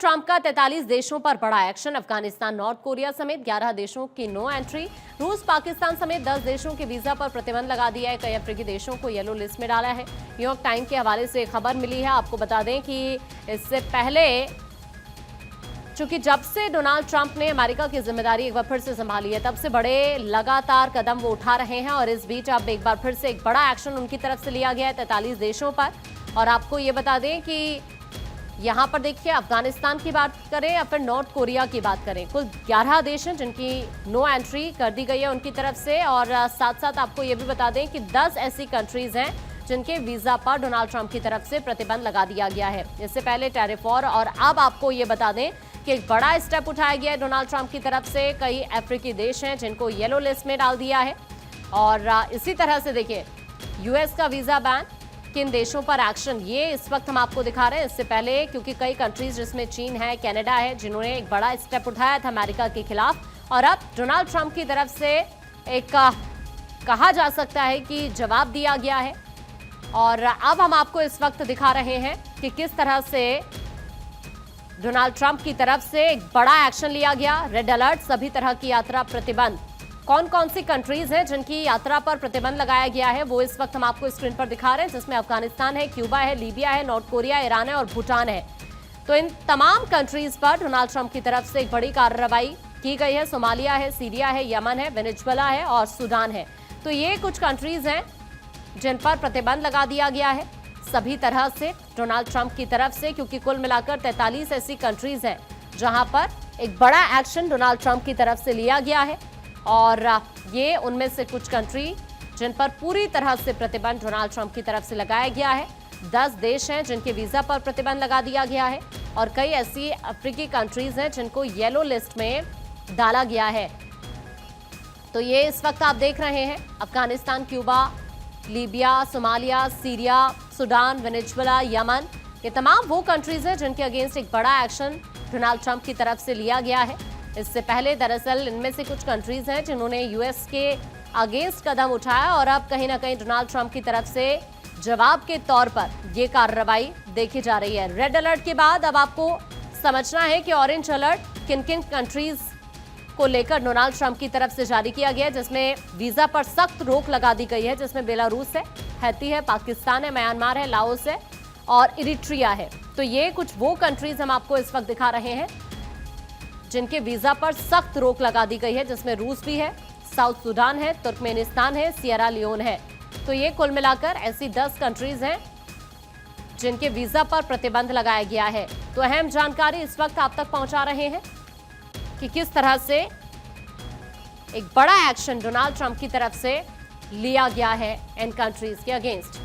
Trump का 43 देशों पर बड़ा एक्शन। अफगानिस्तान, नॉर्थ कोरिया समेत 11 देशों की नो एंट्री। रूस, पाकिस्तान समेत 10 देशों के वीजा पर प्रतिबंध लगा दिया है। कई अफ्रीकी देशों को येलो लिस्ट में डाला है। न्यूयॉर्क टाइम के हवाले से खबर मिली है। आपको बता दें कि इससे पहले चूंकि जब से डोनाल्ड ट्रंप ने अमेरिका की जिम्मेदारी एक बार फिर से संभाली है, तब से बड़े लगातार कदम वो उठा रहे हैं और इस बीच अब एक बार फिर से एक बड़ा एक्शन उनकी तरफ से लिया गया है 43 देशों पर। और आपको ये बता दें कि यहां पर देखिए, अफगानिस्तान की बात करें या फिर नॉर्थ कोरिया की बात करें, कुल 11 देश हैं जिनकी नो एंट्री कर दी गई है उनकी तरफ से। और साथ साथ आपको ये भी बता दें कि 10 ऐसी कंट्रीज हैं जिनके वीजा पर डोनाल्ड ट्रंप की तरफ से प्रतिबंध लगा दिया गया है। इससे पहले टैरिफ वॉर, और अब आपको ये बता दें कि एक बड़ा स्टेप उठाया गया है डोनाल्ड ट्रंप की तरफ से। कई अफ्रीकी देश हैं जिनको येलो लिस्ट में डाल दिया है। और इसी तरह से देखिए, यूएस का वीजा बैन, किन देशों पर एक्शन, ये इस वक्त हम आपको दिखा रहे हैं। इससे पहले क्योंकि कई कंट्रीज जिसमें चीन है, कनाडा है, जिन्होंने एक बड़ा स्टेप उठाया था अमेरिका के खिलाफ, और अब डोनाल्ड ट्रंप की तरफ से एक कहा जा सकता है कि जवाब दिया गया है। और अब हम आपको इस वक्त दिखा रहे हैं कि किस तरह से डोनाल्ड ट्रंप की तरफ से एक बड़ा एक्शन लिया गया। रेड अलर्ट, सभी तरह की यात्रा प्रतिबंध। कौन कौन सी कंट्रीज हैं जिनकी यात्रा पर प्रतिबंध लगाया गया है, वो इस वक्त हम आपको स्क्रीन पर दिखा रहे हैं, जिसमें अफगानिस्तान है, क्यूबा है, लीबिया है, नॉर्थ कोरिया, ईरान है और भूटान है। तो इन तमाम कंट्रीज पर डोनाल्ड ट्रंप की तरफ से एक बड़ी कार्रवाई की गई है। सोमालिया है, सीरिया है, यमन है, वेनेजुएला है और सूडान है। तो ये कुछ कंट्रीज हैं जिन पर प्रतिबंध लगा दिया गया है सभी तरह से डोनाल्ड ट्रंप की तरफ से, क्योंकि कुल मिलाकर 43 ऐसी कंट्रीज हैं जहां पर एक बड़ा एक्शन डोनाल्ड ट्रंप की तरफ से लिया गया है। और ये उनमें से कुछ कंट्री जिन पर पूरी तरह से प्रतिबंध डोनाल्ड ट्रंप की तरफ से लगाया गया है। 10 देश हैं जिनके वीजा पर प्रतिबंध लगा दिया गया है और कई ऐसी अफ्रीकी कंट्रीज हैं जिनको येलो लिस्ट में डाला गया है। तो ये इस वक्त आप देख रहे हैं, Afghanistan, Cuba, Libya, Somalia, Syria, Sudan, Venezuela, Yemen, ये तमाम वो कंट्रीज हैं जिनके अगेंस्ट एक बड़ा एक्शन डोनाल्ड ट्रंप की तरफ से लिया गया है। इससे पहले दरअसल इनमें से कुछ कंट्रीज हैं जिन्होंने यूएस के अगेंस्ट कदम उठाया और अब कहीं ना कहीं डोनाल्ड ट्रंप की तरफ से जवाब के तौर पर ये कार्रवाई देखी जा रही है। रेड अलर्ट के बाद अब आपको समझना है कि ऑरेंज अलर्ट किन किन कंट्रीज को लेकर डोनाल्ड ट्रंप की तरफ से जारी किया गया है, जिसमें वीजा पर सख्त रोक लगा दी गई है, जिसमें बेलारूस है, हैती है, पाकिस्तान है, म्यांमार है, लाओस है और इरिट्रिया है। तो ये कुछ वो कंट्रीज हम आपको इस वक्त दिखा रहे हैं जिनके वीजा पर सख्त रोक लगा दी गई है, जिसमें रूस भी है, साउथ सूडान है, तुर्कमेनिस्तान है, सियरा लियोन है। तो ये कुल मिलाकर ऐसी 10 कंट्रीज हैं जिनके वीजा पर प्रतिबंध लगाया गया है। तो अहम जानकारी इस वक्त आप तक पहुंचा रहे हैं कि किस तरह से एक बड़ा एक्शन डोनाल्ड ट्रंप की तरफ से लिया गया है इन कंट्रीज के अगेंस्ट।